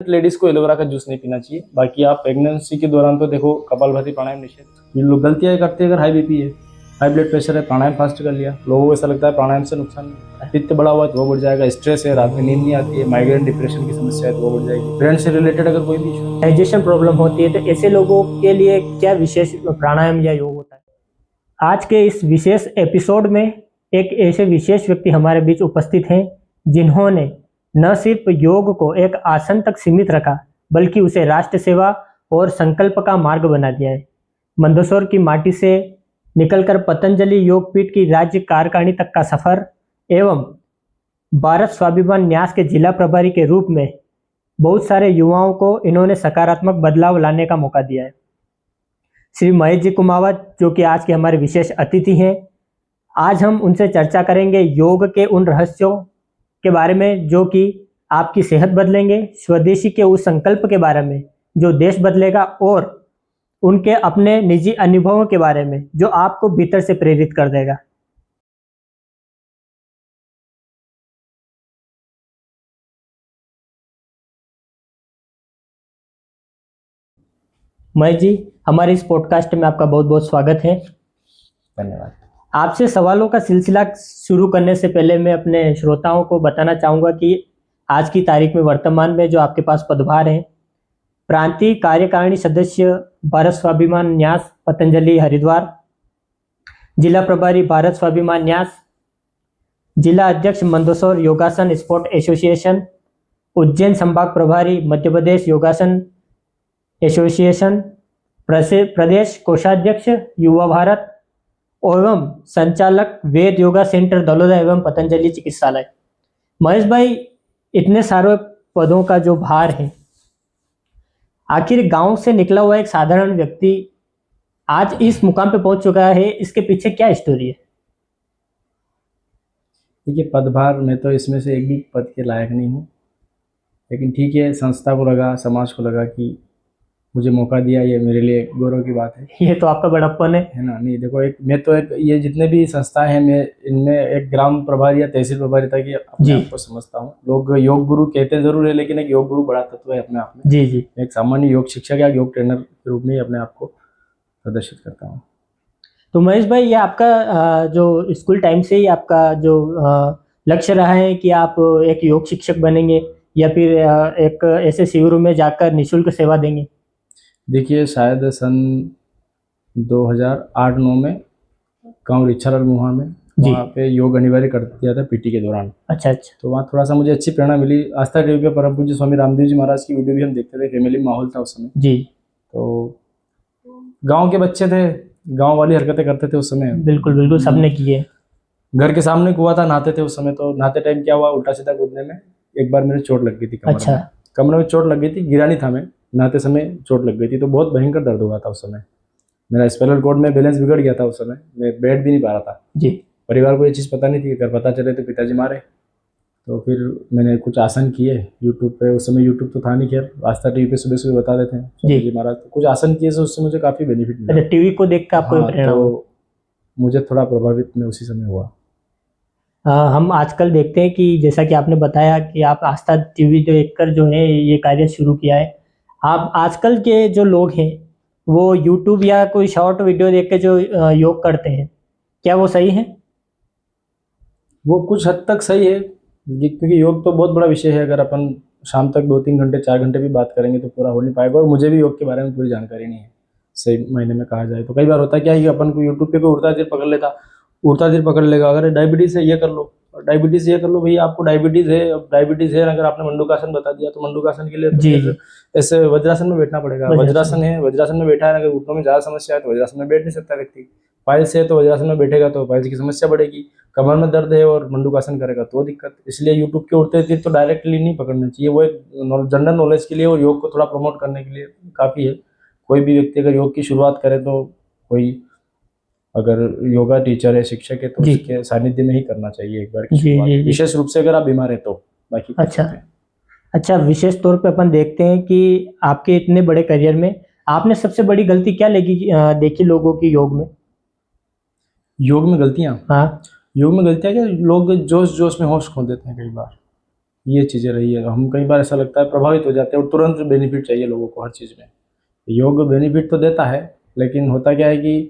Ladies को aloe vera का juice नहीं पीना चाहिए। बाकी आप प्रेगनेंसी के दौरान तो देखो कपालभाति प्राणायाम निषेध। ये लोग गलतियां करते हैं, अगर हाई बीपी है, हाई ब्लड प्रेशर है, प्राणायाम फास्ट कर लिया, लोगों को ऐसा लगता है प्राणायाम से नुकसान नहीं है। पित्त बढ़ा हुआ है तो वो बढ़ जाएगा, स्ट्रेस है, रात में नींद नहीं आती है, माइग्रेन डिप्रेशन की समस्या है तो वो बढ़ जाएगी। ब्रेन से रिलेटेड अगर कोई भी इशू, डाइजेशन प्रॉब्लम होती है, तो ऐसे लोगों के लिए क्या विशेष प्राणायाम या योग होता है? आज के इस विशेष एपिसोड में एक ऐसे विशेष व्यक्ति हमारे बीच उपस्थित हैं जिन्होंने न सिर्फ योग को एक आसन तक सीमित रखा, बल्कि उसे राष्ट्र सेवा और संकल्प का मार्ग बना दिया है। मंदसौर की माटी से निकलकर पतंजलि योगपीठ की राज्य कार्यकारिणी तक का सफर एवं भारत स्वाभिमान न्यास के जिला प्रभारी के रूप में बहुत सारे युवाओं को इन्होंने सकारात्मक बदलाव लाने का मौका दिया है। श्री महेश जी कुमावत, जो कि आज के हमारे विशेष अतिथि हैं, आज हम उनसे चर्चा करेंगे योग के उन रहस्यों के बारे में जो कि आपकी सेहत बदलेंगे, स्वदेशी के उस संकल्प के बारे में जो देश बदलेगा, और उनके अपने निजी अनुभवों के बारे में जो आपको भीतर से प्रेरित कर देगा। महेश जी, हमारे इस पॉडकास्ट में आपका बहुत बहुत स्वागत है। धन्यवाद। आपसे सवालों का सिलसिला शुरू करने से पहले मैं अपने श्रोताओं को बताना चाहूँगा कि आज की तारीख में वर्तमान में जो आपके पास पदभार हैं, प्रांतीय कार्यकारिणी सदस्य भारत स्वाभिमान न्यास पतंजलि हरिद्वार, जिला प्रभारी भारत स्वाभिमान न्यास, जिला अध्यक्ष मंदसौर योगासन स्पोर्ट एसोसिएशन, उज्जैन संभाग प्रभारी मध्य प्रदेश योगासन एसोसिएशन, प्रदेश कोषाध्यक्ष युवा भारत एवं संचालक वेद योगा सेंटर दलोदा एवं पतंजलि चिकित्सालय। महेश भाई, इतने सारे पदों का जो भार है, आखिर गांव से निकला हुआ एक साधारण व्यक्ति आज इस मुकाम पे पहुंच चुका है, इसके पीछे क्या स्टोरी है? देखिए, पदभार मैं तो इसमें से एक भी पद के लायक नहीं हूँ, लेकिन ठीक है, संस्था को लगा, समाज को लगा कि मुझे मौका दिया, ये मेरे लिए गौरव की बात है। ये तो आपका बड़प्पन है ना? नहीं, देखो, एक ये जितने भी संस्थाएं हैं, मैं इनमें एक ग्राम प्रभारी या तहसील प्रभारी तक अपने आप को समझता हूँ। लोग योग गुरु कहते जरूर है, लेकिन एक योग गुरु बड़ा तत्व है अपने आप में। जी जी। एक सामान्य योग शिक्षक या योग ट्रेनर के रूप में ही अपने आप को प्रदर्शित करता हूँ। तो महेश भाई, ये आपका जो स्कूल टाइम से ही आपका जो लक्ष्य रहा है कि आप एक योग शिक्षक बनेंगे या फिर एक ऐसे शिविरों में जाकर निःशुल्क सेवा देंगे? देखिए, शायद सन 2008-9 में गाँव रिछारल मुहा में वहाँ पे योग अनिवार्य कर दिया था पीटी के दौरान। अच्छा अच्छा। तो वहाँ थोड़ा सा मुझे अच्छी प्रेरणा मिली। आस्था टीवी पे परम पूज्य स्वामी रामदेव जी महाराज की वीडियो भी हम देखते थे, फैमिली माहौल था उस समय जी। तो गांव के बच्चे थे, गांव वाली हरकतें करते थे उस समय। बिल्कुल बिल्कुल, सबने किए। घर के सामने कुआं था, नहाते थे उस समय। तो नहाते टाइम क्या हुआ, उल्टा सीधा कूदने में एक बार मेरे चोट लग गई थी कमर में। अच्छा। कमर में चोट लग गई थी, गिरा नहीं था मैं, नहाते समय चोट लग गई थी। तो बहुत भयंकर दर्द हुआ था उस समय। मेरा स्पाइनल कॉर्ड में बैलेंस बिगड़ गया था उस समय, मैं बैठ भी नहीं पा रहा था जी। परिवार को ये चीज़ पता नहीं थी। अगर पता चले तो पिताजी मारे। तो फिर मैंने कुछ आसन किए यूट्यूब पे। उस समय यूट्यूब तो था नहीं, खैर आस्था टीवी पे सुबह सुबह बता देते हैं स्वामी जी महाराज। तो कुछ आसन किए से उससे मुझे काफ़ी बेनिफिट मिला। अच्छा, टीवी को देख कर आपको प्रेरणा हुई? तो मुझे थोड़ा प्रभावित मैं उसी समय हुआ। हम आजकल देखते हैं कि जैसा कि आपने बताया कि आप आस्था टीवी देखकर जो है ये कार्य शुरू किया है। आप आजकल के जो लोग हैं वो यूट्यूब या कोई शॉर्ट वीडियो देख के जो योग करते हैं, क्या वो सही है? वो कुछ हद तक सही है, क्योंकि योग तो बहुत बड़ा विषय है। अगर अपन शाम तक 2-3 घंटे 4 घंटे भी बात करेंगे तो पूरा हो नहीं पाएगा। और मुझे भी योग के बारे में पूरी जानकारी नहीं है सही महीने में कहा जाए तो। कई बार होता क्या है कि अपन को यूट्यूब पे कोई उड़ता तीर पकड़ लेता, उड़ता तीर पकड़ लेगा। अगर डायबिटीज़ है ये कर लो, डायबिटीज़ ये कर लो, भैया आपको डायबिटीज़ है। अब डायबिटीज़ है, अगर आपने मंडूकासन बता दिया तो मंडूकासन के लिए तो ऐसे वज्रासन में बैठना पड़ेगा। वज्रासन है, वज्रासन में बैठा है, अगर घुटनों में ज़्यादा समस्या है तो वज्रासन में बैठ नहीं सकता व्यक्ति। पाइल्स है तो वज्रासन में बैठेगा तो पाइल्स की समस्या बढ़ेगी। कमर में दर्द है और मंडूकासन करेगा तो दिक्कत। इसलिए यूट्यूब के उड़ते तीर तो डायरेक्टली नहीं पकड़ना चाहिए। वो एक जनरल नॉलेज के लिए और योग को थोड़ा प्रमोट करने के लिए काफ़ी है। कोई भी व्यक्ति अगर योग की शुरुआत करे तो कोई अगर योगा टीचर है, शिक्षक है, तो उसके सानिध्य में ही करना चाहिए एक बार की शुरुआत, विशेष रूप से अगर आप बीमार है तो। बाकी अच्छा, विशेष तौर पे अपन देखते हैं कि आपके इतने बड़े करियर में आपने सबसे बड़ी गलती क्या देखी लोगों की योग में? योग में गलतियाँ? हाँ, योग में गलतियाँ क्या, लोग जोश जोश में होश खो देते हैं कई बार। ये चीज़ें रही है। हम कई बार ऐसा लगता है प्रभावित हो जाते हैं और तुरंत बेनिफिट चाहिए लोगों को हर चीज़ में। योग बेनिफिट तो देता है, लेकिन होता क्या है कि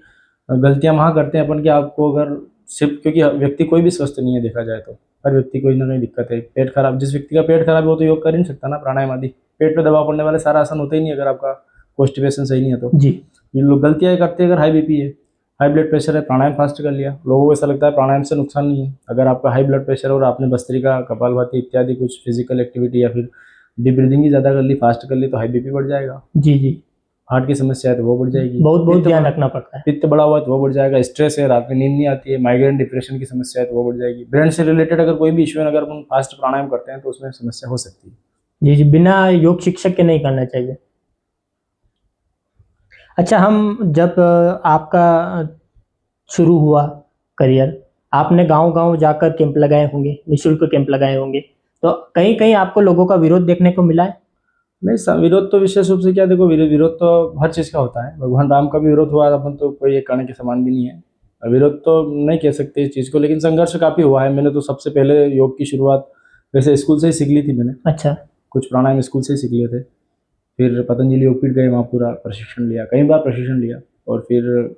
गलतियां वहाँ करते हैं अपन कि आपको अगर सिर्फ क्योंकि व्यक्ति कोई भी स्वस्थ नहीं है देखा जाए तो, हर व्यक्ति कोई ना कहीं दिक्कत है। पेट खराब, जिस व्यक्ति का पेट खराब है वो तो योग कर ही नहीं सकता ना, प्राणायाम आदि। पेट पे दबाव पड़ने वाले सारा आसन होते ही नहीं अगर आपका कॉन्स्टिपेशन सही नहीं है तो। जी ये लोग गलतियाँ ये करते हैं, अगर हाई बीपी है, हाई ब्लड प्रेशर है, प्राणायाम फास्ट कर लिया, लोगों को ऐसा लगता है प्राणायाम से नुकसान नहीं है। अगर आपका हाई ब्लड प्रेशर और आपने भस्त्रिका, कपालभाति इत्यादि कुछ फिजिकल एक्टिविटी या फिर डीप ब्रीदिंग ही ज़्यादा कर ली, फास्ट कर ली, तो हाई बीपी बढ़ जाएगा। जी जी, हार्ट की समस्या है तो वो बढ़ जाएगी। बहुत बहुत पित्त ध्यान बढ़- रखना पड़ता है। पित्त बढ़ा हुआ है तो वो बढ़ जाएगा। स्ट्रेस है, रात में नींद नहीं आती है, माइग्रेन डिप्रेशन की समस्या है तो वो बढ़ जाएगी। ब्रेन से रिलेटेड अगर कोई भी इश्यू है, अगर हम फास्ट प्राणायाम करते हैं तो उसमें समस्या हो सकती है। जी जी, बिना योग शिक्षक के नहीं करना चाहिए। अच्छा, हम जब आपका शुरू हुआ करियर, आपने गांव-गांव जाकर कैंप लगाए होंगे, निःशुल्क कैंप लगाए होंगे, तो कहीं-कहीं आपको लोगों का विरोध देखने को मिला है? नहीं, विरोध तो विशेष रूप से क्या, देखो विरोध तो हर चीज़ का होता है। भगवान राम का भी विरोध हुआ, अपन तो कोई एक कहने के समान भी नहीं है। विरोध तो नहीं कह सकते इस चीज़ को, लेकिन संघर्ष काफ़ी हुआ है। मैंने तो सबसे पहले योग की शुरुआत वैसे स्कूल से ही सीख ली थी मैंने। अच्छा, कुछ प्राणायाम स्कूल से ही सीख लिए थे। फिर पतंजलि योगपीठ गए, वहाँ पूरा प्रशिक्षण लिया, कई बार प्रशिक्षण लिया। और फिर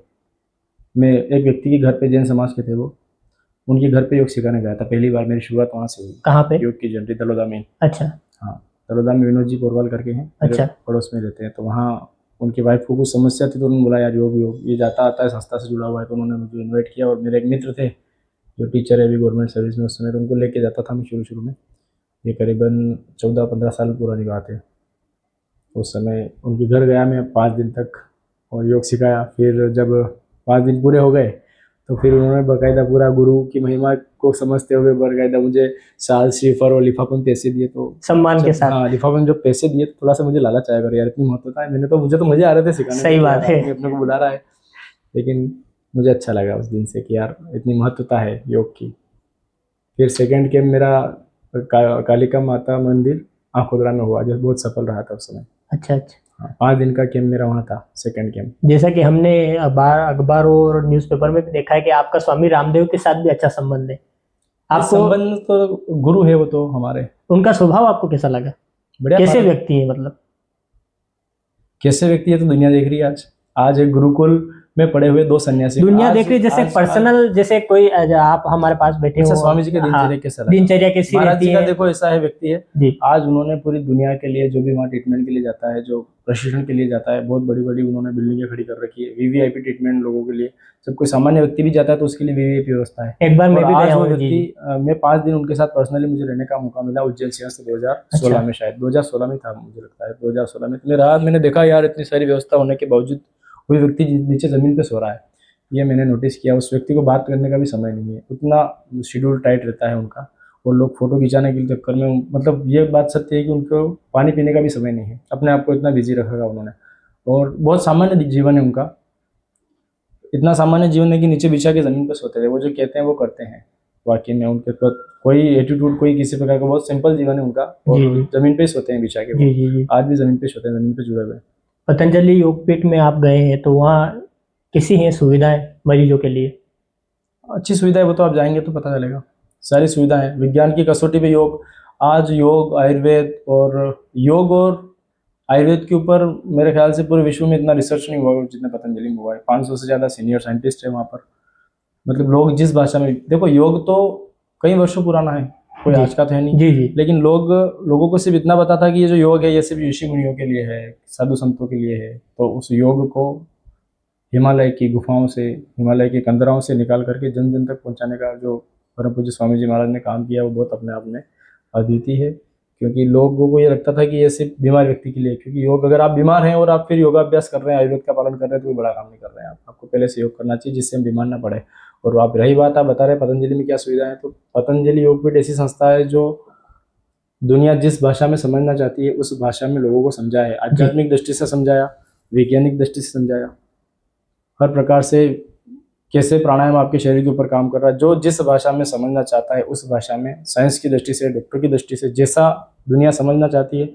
मैं एक व्यक्ति के घर पे, जैन समाज के थे वो, उनके घर पे योग सिखाने गया था। पहली बार मेरी शुरुआत वहाँ से हुई, कहाँ पे? योग की जंतरी तलोदा में। अच्छा, हाँ, तलोदा में विनोद जी पोरवाल करके हैं, मेरे अच्छा। पड़ोस में रहते हैं। तो वहाँ उनकी वाइफ को कुछ समस्या थी तो उन्होंने बोला यार योग योग ये जाता आता है, संस्था से जुड़ा हुआ है, तो उन्होंने मुझे इन्वाइट किया। और मेरे एक मित्र थे जो टीचर है अभी गवर्नमेंट सर्विस में उस समय, तो उनको लेके जाता था मैं शुरू शुरू में। ये करीबन 14-15 साल पुरानी बात है। उस समय उनके घर गया मैं 5 दिन तक और योग सिखाया। फिर जब 5 दिन पूरे हो गए तो फिर उन्होंने बाकायदा पूरा गुरु की महिमा को समझते हुए बाकायदा मुझे शाल, श्रीफल और लिफाफन पैसे दिए। तो सम्मान के साथ। हाँ, लिफाफन जो पैसे दिए तो थोड़ा सा मुझे लालच आया, यार इतनी महत्वता है। मुझे तो मजे आ रहे थे सिखाने सही में, बात यार है। आदमी अपने को बुला रहा है। लेकिन मुझे अच्छा लगा उस दिन से कि यार इतनी महत्वता है योग की। फिर सेकंड कैंप मेरा कालिका माता मंदिर आंखोदरा में हुआ, जो बहुत सफल रहा था उस समय। अच्छा अच्छा, हाँ, 5 दिन का कैंप मेरा वहाँ था, सेकंड कैंप। जैसा कि हमने अखबार और न्यूज़पेपर में भी देखा है कि आपका स्वामी रामदेव के साथ भी अच्छा संबंध है। आपको संबंध तो गुरु है वो तो हमारे। उनका स्वभाव आपको कैसा लगा? बढ़िया कैसे पारक- व्यक्ति है मतलब? कैसे व्यक्ति है तो दुनिया देख रही है आज। आज एक गुरुकुल में पड़े हुए 2 सन्यासी, दुनिया आज- देख रही है, जैसे आज- पर्सनल, जैसे कोई आप हमारे पास बैठे अच्छा, हो। स्वामी जी के हाँ, दिनचर्या कैसा लगा? दिनचर्या कैसी महाराज रहती जी का है? देखो ऐसा है व्यक्ति है, जी, आज उन्होंने पूरी दुनिया के लिए, जो भी वहाँ ट्रीटमेंट के लिए जाता है, जो प्रशिक्षण के लिए जाता है, बहुत बड़ी बड़ी उन्होंने बिल्डिंगें खड़ी कर रखी है, वीवीआईपी ट्रीटमेंट लोगों के लिए। जब कोई सामान्य व्यक्ति भी जाता है तो उसके लिए वीवीआईपी व्यवस्था है। एक बार मैं और भी आज गया वो हूँ। जी व्यक्ति, मैं 5 दिन उनके साथ पर्सनली मुझे रहने का मौका मिला उज्जैन सिंहस्थ 2016 अच्छा। में, शायद 2016 में था मुझे लगता है, 2016 में। तो मेरा मैंने देखा यार इतनी सारी व्यवस्था होने के बावजूद कोई व्यक्ति नीचे ज़मीन पे सो रहा है, ये मैंने नोटिस किया। उस व्यक्ति को बात करने का भी समय नहीं है, उतना शेड्यूल टाइट रहता है उनका। और लोग फोटो खिंचाने के चक्कर में, मतलब ये बात सत्य है कि उनको पानी पीने का भी समय नहीं है, अपने आप को इतना बिजी रखा उन्होंने। और बहुत सामान्य जीवन है उनका, इतना सामान्य जीवन है कि नीचे बिछा के ज़मीन पर सोते हैं। वो जो कहते हैं वो करते हैं, वाकई में उनके पास कोई एटीट्यूड, कोई किसी प्रकार का, बहुत सिंपल जीवन है उनका। और जी, जी। ज़मीन पे ही सोते हैं बिछा के वो। जी जी जी। आज भी ज़मीन पे सोते हैं, ज़मीन पे जुड़े हुए हैं। पतंजलि योगपीठ में आप गए हैं तो वहाँ कैसी हैं सुविधाएं मरीजों के लिए? अच्छी सुविधा है, वो तो आप जाएंगे तो पता चलेगा। सारी सुविधाएं हैं, विज्ञान की कसौटी पे योग। आज योग, आयुर्वेद और आयुर्वेद के ऊपर मेरे ख्याल से पूरे विश्व में इतना रिसर्च नहीं हुआ जितना पतंजलि में हुआ है। 500 से ज़्यादा सीनियर साइंटिस्ट है वहाँ पर। मतलब लोग जिस भाषा में, देखो योग तो कई वर्षों पुराना है, कोई जी। आज का तो है नहीं। जी जी। लेकिन लोगों को सिर्फ इतना पता था कि ये जो योग है ये सिर्फ ऋषि मुनियों के लिए है, साधु संतों के लिए है। तो उस योग को हिमालय की गुफाओं से, हिमालय के कंदराओं से निकाल करके जन जन तक पहुंचाने का जो परम पूज्य स्वामी जी महाराज ने काम किया, वो बहुत अपने आप में अद्वितीय है। क्योंकि लोगों को ये लगता था कि ये सिर्फ बीमार व्यक्ति के लिए, क्योंकि योग, अगर आप बीमार हैं और आप फिर योगाभ्यास कर रहे हैं, आयुर्वेद का पालन कर रहे हैं, तो कोई बड़ा काम नहीं कर रहे हैं। आपको पहले से योग करना चाहिए जिससे हम बीमार ना पड़े। और आप रही बात, आप बता रहे पतंजलि में क्या सुविधा है, तो पतंजलि योगपीठ ऐसी संस्था है जो दुनिया जिस भाषा में समझना चाहती है उस भाषा में लोगों को समझाया है। आध्यात्मिक दृष्टि से समझाया, वैज्ञानिक दृष्टि से समझाया, हर प्रकार से कैसे प्राणायाम आपके शरीर के ऊपर काम कर रहा है। जो जिस भाषा में समझना चाहता है उस भाषा में, साइंस की दृष्टि से, डॉक्टर की दृष्टि से, जैसा दुनिया समझना चाहती है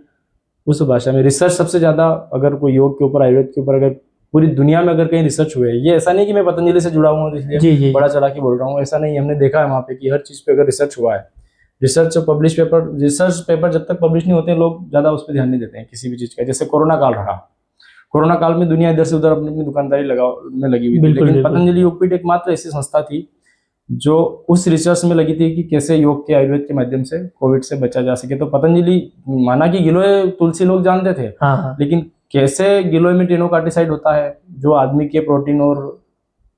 उस भाषा में। रिसर्च सबसे ज़्यादा, अगर कोई योग के ऊपर, आयुर्वेद के ऊपर, अगर पूरी दुनिया में अगर कहीं रिसर्च हुए, ये ऐसा नहीं कि मैं पतंजलि से जुड़ा हुआ हूँ जी, इसलिए जी। बड़ा चढ़ा के बोल रहा हूँ, ऐसा नहीं। हमने देखा है वहाँ पे कि हर चीज़ पे अगर रिसर्च हुआ है रिसर्च पेपर जब तक पब्लिश नहीं होते लोग ज़्यादा उस पर ध्यान नहीं देते हैं किसी भी चीज़ का। जैसे कोरोना काल रहा, कोरोना काल में दुनिया इधर से उधर अपनी अपनी दुकानदारी में लगी हुई थी, बिल्कुल, लेकिन बिल्कुल। पतंजलि योगपीठ एकमात्र ऐसी संस्था थी जो उस रिसर्च में लगी थी कि कैसे योग के आयुर्वेद के माध्यम से कोविड से बचा जा सके। तो पतंजलि, माना कि गिलोय तुलसी लोग जानते थे, हाँ हाँ, लेकिन कैसे गिलोय में टेनोकार्टिसाइड होता है जो आदमी के प्रोटीन और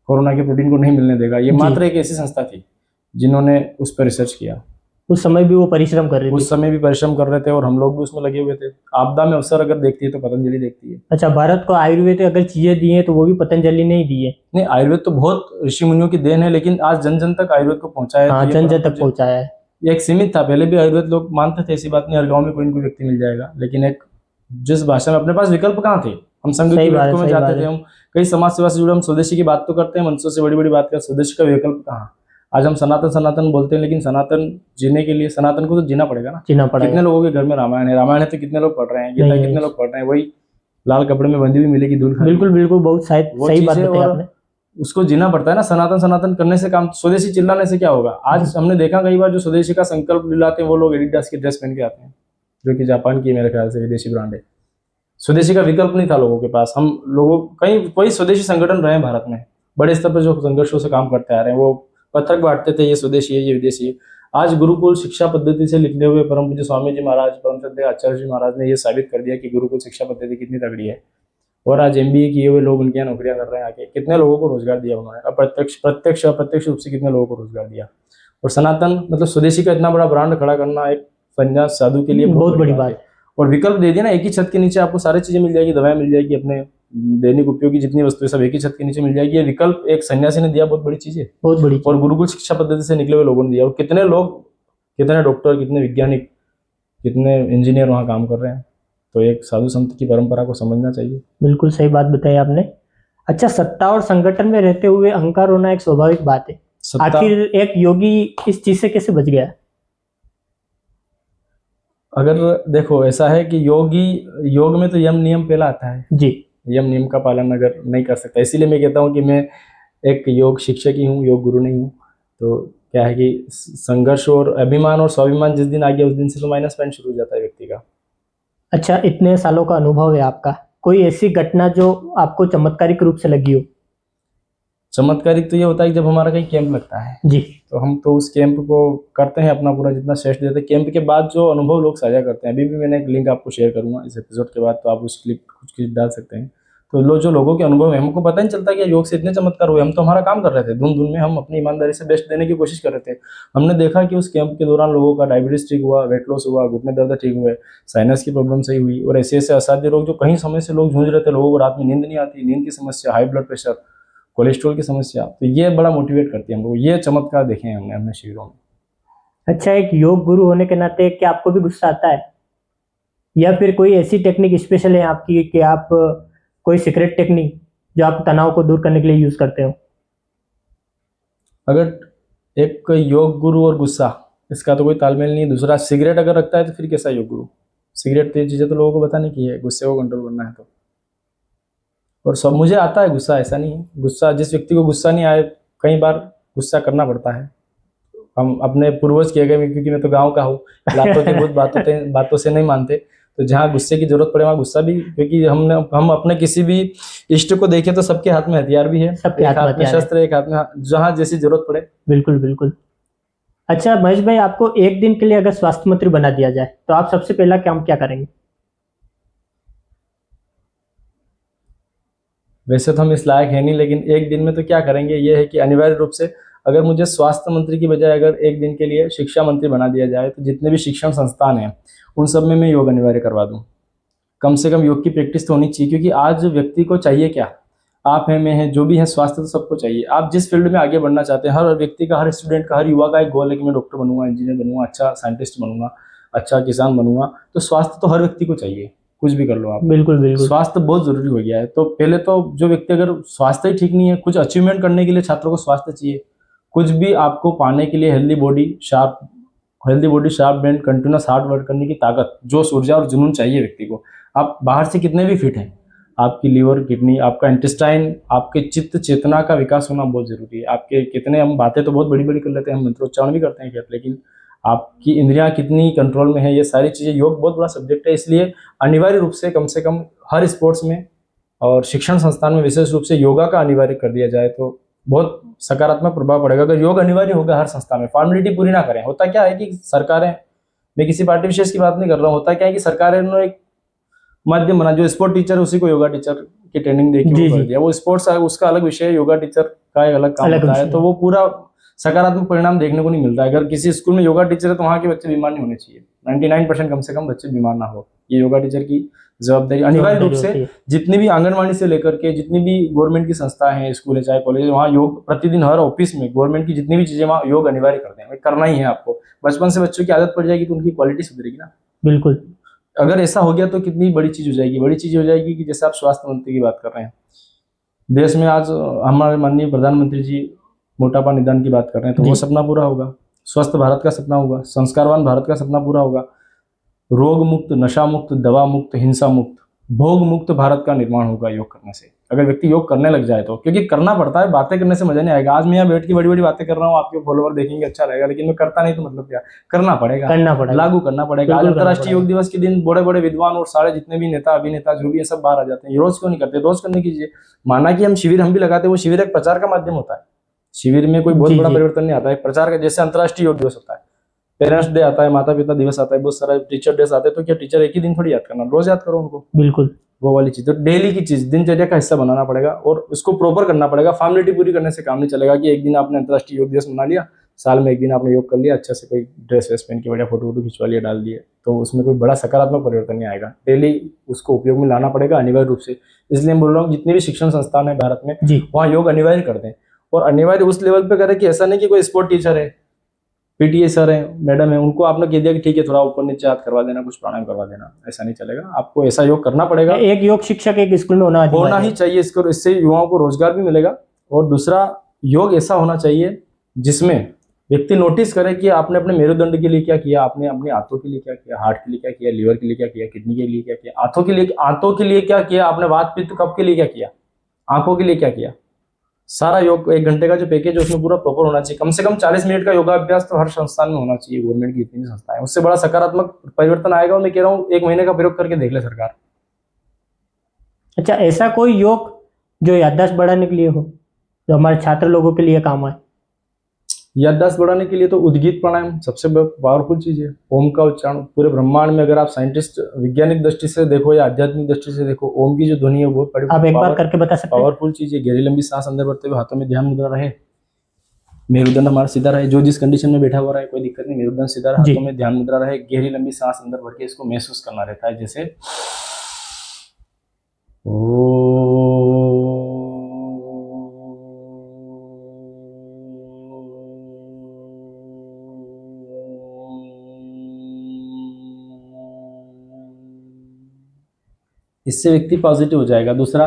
कोरोना के प्रोटीन को नहीं मिलने देगा, ये जी। मात्र एक ऐसी संस्था थी जिन्होंने उस पर रिसर्च किया। उस समय भी वो परिश्रम कर रहे थे। उस समय भी परिश्रम कर रहे थे और हम लोग भी उसमें लगे हुए थे। आपदा में अवसर अगर देखती है तो पतंजलि देखती है। अच्छा, भारत को आयुर्वेद अगर चीजें दी हैं तो वो भी पतंजलि ने ही दी है। नहीं, आयुर्वेद तो बहुत ऋषि मुनियों की देन है, लेकिन आज जन जन तक आयुर्वेद को पहुंचा है। हाँ, तो ये जन जन परंपरा तक पहुंचाया है। ये एक सीमित था। पहले भी आयुर्वेद लोग मानते थे, ऐसी बात नहीं, हर गांव में कोई न कोई व्यक्ति मिल जाएगा, लेकिन एक जिस भाषा में अपने पास विकल्प कहाँ थे, हम संघ सही की बात है, बैठकों में सही बात जाते थे, है। हम कई समाज सेवा से जुड़े, हम स्वदेशी की बात तो करते हैं, मनसों से बड़ी बड़ी बात कर, स्वदेशी का विकल्प कहाँ। आज हम सनातन सनातन बोलते हैं, लेकिन सनातन जीने के लिए सनातन को तो जीना पड़ेगा ना। जीना पड़ेगा। कितने लोगों के घर में रामायण है, रामायण है तो कितने लोग पढ़ रहे हैं, गीता नहीं, कितने लोग पढ़ रहे हैं, वही लाल कपड़े में बंधी हुई मिलेगी धूल खाती। बिल्कुल बिल्कुल, बहुत सही बात चीजें, बताई और आपने। उसको जीना पड़ता है ना। सनातन सनातन करने से काम, स्वदेशी चिल्लाने से क्या होगा। आज हमने देखा कई बार जो स्वदेशी का संकल्प दिलाते हैं वो लोग एडिडास की ड्रेस पहन के आते हैं, जो कि जापान की मेरे ख्याल से विदेशी ब्रांड है। स्वदेशी का विकल्प नहीं था लोगों के पास। हम लोगों कई कोई स्वदेशी संगठन रहे हैं भारत में, बड़े स्तर पर जो संघर्षों से काम करते आ रहे हैं, वो पत्रक बांटते थे, ये स्वदेशी है, ये विदेशी है। आज गुरुकुल शिक्षा पद्धति से लिखने हुए परम पूज्य स्वामी जी महाराज, परम श्रद्धेय आचार्य जी महाराज ने ये साबित कर दिया कि गुरुकुल शिक्षा पद्धति कितनी तगड़ी है। और आज MBA किए हुए लोग उनके यहाँ नौकरियां कर रहे हैं आके। कितने लोगों को रोजगार दिया उन्होंने, अप्रत्यक्ष अप्रत्यक्ष रूप से कितने लोगों को रोजगार दिया। और सनातन मतलब स्वदेशी का इतना बड़ा ब्रांड खड़ा करना एक संन्यास साधु के लिए बहुत बड़ी बात है। और विकल्प दे दिया ना, एक ही छत के नीचे आपको सारी चीजें मिल जाएगी, दवाएं मिल जाएगी, अपने दैनिक उपयोगी जितनी वस्तुएं सब एक ही छत के नीचे मिल जाएगी। ये विकल्प एक सन्यासी ने दिया, बहुत बड़ी चीज है, बहुत बड़ी चीज। और गुरुकुल शिक्षा पद्धति से निकले हुए लोगों ने दिया। और कितने लोग, कितने डॉक्टर, कितने वैज्ञानिक, कितने इंजीनियर वहाँ काम कर रहे हैं। तो एक साधु संत की परंपरा को समझना चाहिए। बिल्कुल सही बात बताई आपने। अच्छा, सत्ता और संगठन में रहते हुए अहंकार होना एक स्वाभाविक बात है। आखिर एक योगी इस चीज से कैसे बच गया? अगर देखो, ऐसा है कि योग में तो यम नियम पहला आता है जी। यम नियम का पालन अगर नहीं कर सकता, इसीलिए मैं कहता हूँ कि मैं एक योग शिक्षक ही हूँ, योग गुरु नहीं हूँ। तो क्या है कि संघर्ष और अभिमान और स्वाभिमान जिस दिन आ गया, उस दिन से तो माइनस पॉइंट शुरू हो जाता है व्यक्ति का। अच्छा, इतने सालों का अनुभव है आपका, कोई ऐसी घटना जो आपको चमत्कारिक रूप से लगी हो? चमत्कारिक तो ये होता है कि जब हमारा कहीं कैंप लगता है जी, तो हम तो उस कैंप को करते हैं अपना पूरा जितना श्रेष्ठ देते हैं। कैंप के बाद जो अनुभव लोग साझा करते हैं, अभी भी मैंने एक लिंक आपको शेयर करूंगा इस एपिसोड के बाद, तो आप उस कुछ क्लिप डाल सकते हैं। तो जो लोगों के अनुभव है, हमको पता नहीं चलता कि योग से इतने चमत्कार हुए। हम तो हमारा काम कर रहे थे, धुन में हम अपनी ईमानदारी से बेस्ट देने की कोशिश कर रहे थे। हमने देखा कि उस कैंप के दौरान लोगों का डायबिटीज ठीक हुआ, वेट लॉस हुआ, घुटने दर्द ठीक हुए, साइनस की प्रॉब्लम सही हुई, और ऐसे ऐसे असाध्य रोग जो कहीं समय से लोग जूझ रहे थे, लोगों को रात में नींद नहीं आती, नींद की समस्या, हाई ब्लड प्रेशर, कोलेस्ट्रॉल की समस्या, तो ये बड़ा मोटिवेट करती है हम लोग। ये चमत्कार देखे हैं हमने अपने शिविरों में। अच्छा, एक योग गुरु होने के नाते क्या आपको भी गुस्सा आता है, या फिर कोई ऐसी टेक्निक स्पेशल है आपकी कि आप कोई सीक्रेट टेक्निक जो आप तनाव को दूर करने के लिए यूज करते हो? अगर एक योग गुरु और गुस्सा, इसका तो कोई तालमेल नहीं है। दूसरा, सिगरेट अगर रखता है तो फिर कैसा योग गुरु? सिगरेट तो ये चीज़ें तो लोगों को बताने की है, गुस्से को कंट्रोल करना है तो। और सब मुझे आता है गुस्सा, ऐसा नहीं है। गुस्सा, जिस व्यक्ति को गुस्सा नहीं आए, कई बार गुस्सा करना पड़ता है। हम अपने पूर्वज किए गए, क्योंकि मैं तो गांव का हूँ, लातों के बहुत बातों से नहीं मानते। तो जहाँ गुस्से की जरूरत पड़े वहाँ गुस्सा भी, क्योंकि हम अपने किसी भी इष्ट को देखें तो सबके हाथ में हथियार भी है, सबके एक हाथ में शस्त्र, एक हाथ में, जहाँ जैसी जरूरत पड़े। बिल्कुल बिल्कुल। अच्छा महेश भाई, आपको एक दिन के लिए अगर स्वास्थ्य मंत्री बना दिया जाए तो आप सबसे पहला काम क्या करेंगे? वैसे तो हम इस लायक है नहीं, लेकिन एक दिन में तो क्या करेंगे, ये है कि अनिवार्य रूप से अगर मुझे स्वास्थ्य मंत्री की बजाय अगर एक दिन के लिए शिक्षा मंत्री बना दिया जाए, तो जितने भी शिक्षण संस्थान हैं उन सब में मैं योग अनिवार्य करवा दूं। कम से कम योग की प्रैक्टिस तो होनी चाहिए, क्योंकि आज व्यक्ति को चाहिए क्या, आप हैं, मैं हैं, जो भी है, स्वास्थ्य तो सबको चाहिए। आप जिस फील्ड में आगे बढ़ना चाहते हैं, हर व्यक्ति का, हर स्टूडेंट का, हर युवा का एक गोल है कि मैं डॉक्टर बनूंगा, इंजीनियर बनूंगा, अच्छा साइंटिस्ट बनूंगा, अच्छा किसान बनूंगा। तो स्वास्थ्य तो हर व्यक्ति को चाहिए, कुछ भी कर लो आप। बिल्कुल बिल्कुल, स्वास्थ्य बहुत जरूरी हो गया है। तो पहले तो जो व्यक्ति, अगर स्वास्थ्य ही ठीक नहीं है, कुछ अचीवमेंट करने के लिए छात्रों को स्वास्थ्य चाहिए, कुछ भी आपको पाने के लिए healthy body sharp brain, continuous hard work करने की ताकत, जोश, ऊर्जा और जुनून चाहिए व्यक्ति को। आप बाहर से कितने भी फिट हैं, आपकी लीवर, किडनी, आपका इंटेस्टाइन, आपके चित्त चेतना का विकास होना बहुत जरूरी है। आपके कितने, हम बातें तो बहुत बड़ी बड़ी कर लेते हैं, हम मंत्रोच्चारण भी करते हैं, लेकिन आपकी इंद्रियां कितनी कंट्रोल में है, ये सारी चीज़ें, योग बहुत बड़ा सब्जेक्ट है। इसलिए अनिवार्य रूप से कम हर स्पोर्ट्स में और शिक्षण संस्थान में विशेष रूप से योगा का अनिवार्य कर दिया जाए तो बहुत सकारात्मक प्रभाव पड़ेगा। अगर योग अनिवार्य होगा हर संस्था में, फॉर्मेलिटी पूरी ना करें। होता क्या है कि सरकारें, मैं किसी पार्टी विशेष की बात नहीं कर रहा हूँ, होता क्या है कि सरकारें ने एक माध्यम बना, जो स्पोर्ट टीचर उसी को योगा टीचर की ट्रेनिंग देके जी, वो कर जी। दिया। वो स्पोर्ट्स उसका अलग विषय है, योगा टीचर का एक अलग काम अलग होता है, विषय तो है। वो पूरा सकारात्मक परिणाम देखने को नहीं मिलता है। अगर किसी स्कूल में योगा टीचर है तो वहाँ के बच्चे बीमार नहीं होने चाहिए, 99% कम से कम बच्चे बीमार ना हो। ये योगा टीचर की जवाबदारी अनिवार्य रूप जवाबदारी से। होती है। जितनी भी आंगनवाड़ी से लेकर के जितनी भी गवर्नमेंट की संस्था है, स्कूल है चाहे कॉलेज है, वहाँ योग प्रतिदिन हर ऑफिस में गवर्नमेंट की जितनी भी चीजें वहाँ योग अनिवार्य करते हैं, करना ही है आपको। बचपन से बच्चों की आदत पड़ जाएगी तो उनकी क्वालिटी सुधरेगी ना। बिल्कुल। अगर ऐसा हो गया तो कितनी बड़ी चीज हो जाएगी। बड़ी चीज हो जाएगी कि जैसे आप स्वास्थ्य मंत्री की बात कर रहे हैं, देश में आज हमारे माननीय प्रधानमंत्री जी मोटापा निदान की बात कर रहे हैं, तो वो जी। सपना पूरा होगा, स्वस्थ भारत का सपना होगा, संस्कारवान भारत का सपना पूरा होगा, रोग मुक्त, नशा मुक्त, दवा मुक्त, हिंसा मुक्त, भोग मुक्त भारत का निर्माण होगा योग करने से। अगर व्यक्ति योग करने लग जाए तो, क्योंकि करना पड़ता है, बातें करने से मजा नहीं आएगा। आज मैं यहाँ बैठ के बड़ी बड़ी बातें कर रहा हूँ, आपके फॉलोअर देखेंगे अच्छा रहेगा, लेकिन मैं करता नहीं तो मतलब क्या, करना पड़ेगा, करना पड़ेगा। लागू करना पड़ेगा। आज बिल्कुल करना अंतर्राष्ट्रीय योग दिवस के दिन बड़े बड़े विद्वान और सारे जितने भी नेता अभिनेता जो भी है सब बाहर आ जाते हैं। ये रोज क्यों नहीं करते? रोज करने कीजिए। माना कि हम शिविर हम भी लगाते हैं, वो शिविर एक प्रचार का माध्यम होता है। शिविर में कोई बहुत जी, बड़ा जी। परिवर्तन नहीं आता है, प्रचार का। जैसे अंतर्राष्ट्रीय योग दिवस होता है, पेरेंट्स डे आता है, माता पिता दिवस आता है, बहुत सारा टीचर डेज आते हैं, तो क्या टीचर एक ही दिन थोड़ी याद करना, रोज याद करो उनको। बिल्कुल। वो वाली चीज तो डेली की चीज, दिनचर्या का हिस्सा बनाना पड़ेगा और उसको प्रॉपर करना पड़ेगा। फॉर्मेलिटी पूरी करने से काम नहीं चलेगा कि एक दिन आपने अंतर्राष्ट्रीय योग दिवस मना लिया, साल में एक दिन आपने योग कर लिया, अच्छा से कोई ड्रेस वेस पहन के बढ़िया फोटो वोटो खिंचवा लिया, डाल दिए, तो उसमें कोई बड़ा सकारात्मक परिवर्तन नहीं आएगा। डेली उसको उपयोग में लाना पड़ेगा अनिवार्य रूप से। इसलिए मैं बोल रहा हूँ जितने भी शिक्षण संस्थान है भारत में, जी। वहाँ योग अनिवार्य कर दें, और अनिवार्य उस लेवल पे करें कि ऐसा नहीं कि कोई स्पोर्ट टीचर है, पीटीए सर है, मैडम है, उनको आपने कह दिया कि ठीक है थोड़ा ऊपर नीचे हाथ करवा देना, कुछ प्राणायाम करवा देना, ऐसा नहीं चलेगा। आपको ऐसा योग करना पड़ेगा, एक योग शिक्षक एक स्कूल में होना होना ही चाहिए। इसको, इससे युवाओं को रोजगार भी मिलेगा। और दूसरा, योग ऐसा होना चाहिए जिसमें व्यक्ति नोटिस करे कि आपने अपने मेरुदंड के लिए क्या किया, आपने अपने हाथों के लिए क्या किया, हार्ट के लिए क्या किया, लीवर के लिए क्या किया, किडनी के लिए क्या किया, आंतों के लिए क्या किया, आपने वात पित्त कफ के लिए क्या किया, आंखों के लिए क्या किया। सारा योग 1 घंटे का जो पैकेज है उसमें पूरा प्रॉपर होना चाहिए। कम से कम 40 मिनट का योगाभ्यास तो हर संस्थान में होना चाहिए, गवर्नमेंट की जितनी भी संस्थाएं, उससे बड़ा सकारात्मक परिवर्तन आएगा। और मैं कह रहा हूँ 1 महीने का प्रयोग करके देख ले सरकार। अच्छा, ऐसा कोई योग जो याददाश्त बढ़ाने के लिए हो, जो हमारे छात्र लोगों के लिए काम आए? याददाश्त बढ़ाने के लिए तो उद्गीत प्राणायाम सबसे पावरफुल चीज है। ओम का उच्चारण पूरे ब्रह्मांड में, अगर आप साइंटिस्ट वैज्ञानिक दृष्टि से देखो या आध्यात्मिक दृष्टि से देखो, ओम की जो ध्वनि है वो बड़ी आप एक बार करके बता सकते हैं? पावरफुल चीज है। गहरी लंबी सांस अंदर भरते हुए हाथों में ध्यान मुद्रा रहे, मेरुदंड हमारा सीधा रहे, जो जिस कंडीशन में बैठा हुआ रहे कोई दिक्कत नहीं, मेरुदंड सीधा रहे, हाथों में ध्यान मुद्रा रहे, गहरी लंबी सांस अंदर भर के इसको महसूस करना रहता है। जैसे इससे व्यक्ति पॉजिटिव हो जाएगा। दूसरा,